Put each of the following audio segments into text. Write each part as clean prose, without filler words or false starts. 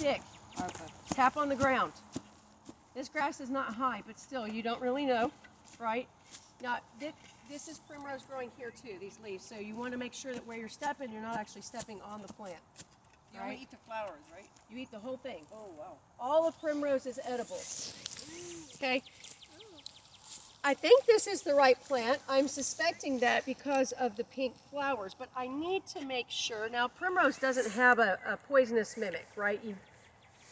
stick. Okay. Tap on the ground. This grass is not high, but still, you don't really know, right? Now, this is primrose growing here too, these leaves. So you want to make sure that where you're stepping, you're not actually stepping on the plant. You only eat the flowers, right? You eat the whole thing. Oh, wow. All of primrose is edible. Okay. I think this is the right plant. I'm suspecting that because of the pink flowers, but I need to make sure. Now, primrose doesn't have a poisonous mimic, right?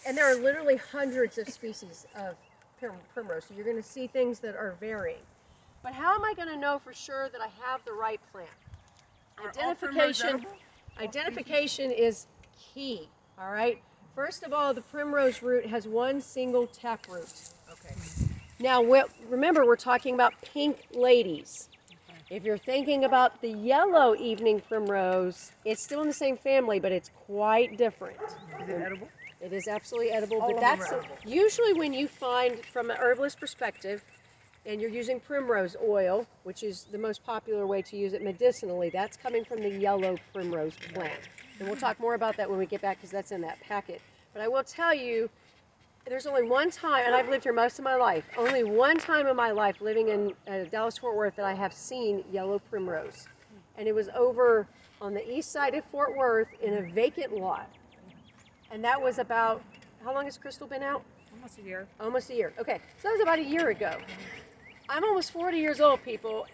And there are literally hundreds of species of primrose, so you're going to see things that are varying. But how am I going to know for sure that I have the right plant? Identification is key, all right? First of all, the primrose root has one single taproot. Okay. Now, remember, we're talking about pink ladies. If you're thinking about the yellow evening primrose, it's still in the same family, but it's quite different. Is it edible? It is absolutely edible, All but of them that's are edible. usually when you find, from an herbalist perspective, and you're using primrose oil, which is the most popular way to use it medicinally, that's coming from the yellow primrose plant. And we'll talk more about that when we get back because that's in that packet. But I will tell you, there's only one time, and I've lived here most of my life, only one time in my life living in Dallas-Fort Worth that I have seen yellow primrose. And it was over on the east side of Fort Worth in a vacant lot. And that was about, how long has Crystal been out? Almost a year. Almost a year. Okay, so that was about a year ago. I'm almost 40 years old, people.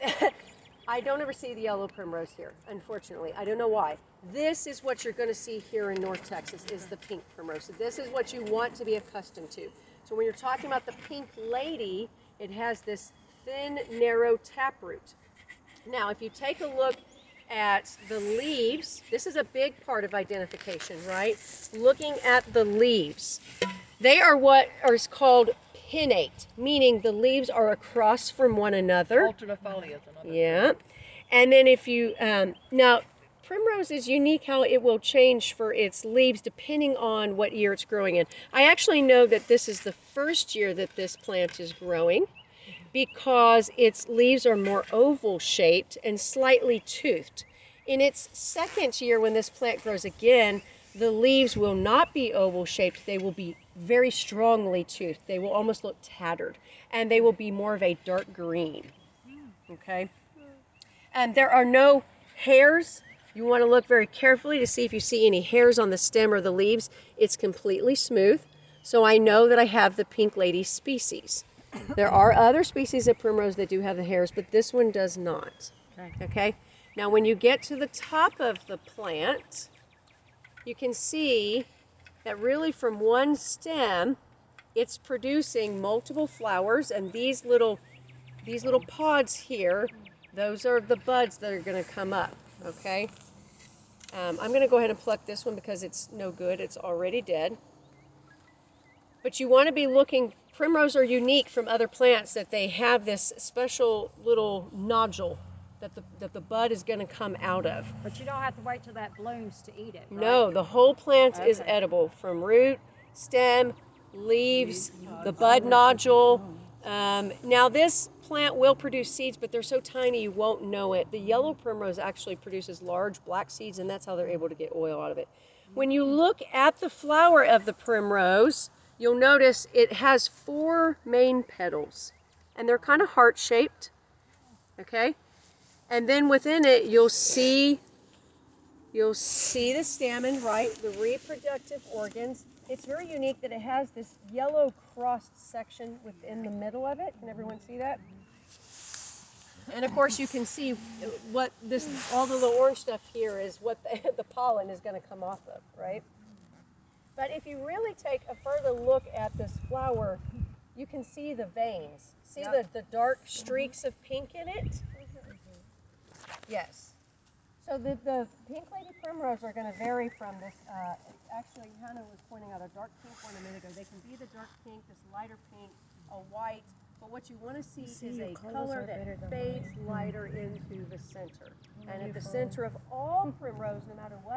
I don't ever see the yellow primrose here, unfortunately. I don't know why. This is what you're going to see here in North Texas, is the pink primrose. So this is what you want to be accustomed to. So when you're talking about the pink lady, it has this thin, narrow taproot. Now, if you take a look at the leaves, this is a big part of identification, right? Looking at the leaves. They are what is called pinnate, meaning the leaves are across from one another. Alternifolia is another. Yeah. And then if you, now primrose is unique how it will change for its leaves depending on what year it's growing in. I actually know that this is the first year that this plant is growing because its leaves are more oval shaped and slightly toothed. In its second year when this plant grows again, the leaves will not be oval shaped, they will be very strongly toothed. They will almost look tattered and they will be more of a dark green. Okay? And there are no hairs. You want to look very carefully to see if you see any hairs on the stem or the leaves. It's completely smooth, so I know that I have the pink lady species. There are other species of primrose that do have the hairs, but this one does not. Okay? Now when you get to the top of the plant, you can see that really from one stem, it's producing multiple flowers, and these little pods here, those are the buds that are going to come up, okay? I'm going to go ahead and pluck this one because it's no good. It's already dead. But you want to be looking, primrose are unique from other plants that they have this special little nodule that the bud is going to come out of. But you don't have to wait till that blooms to eat it, right? No, the whole plant is edible, from root, stem, leaves, the bud nodule. Now this plant will produce seeds, but they're so tiny you won't know it. The yellow primrose actually produces large black seeds, and that's how they're able to get oil out of it. When you look at the flower of the primrose, you'll notice it has 4 main petals, and they're kind of heart-shaped, okay? And then within it, you'll see the stamen, right? The reproductive organs. It's very unique that it has this yellow crossed section within the middle of it. Can everyone see that? And of course you can see what this, all the little orange stuff here is what the pollen is going to come off of, right? But if you really take a further look at this flower, you can see the veins. See the dark streaks of pink in it? Yes. So the pink lady primrose are going to vary from this. Actually, Hannah was pointing out a dark pink one a minute ago. They can be the dark pink, this lighter pink, a white. But what you want to see is a color that fades lighter into the center. And at the center of all primrose, no matter what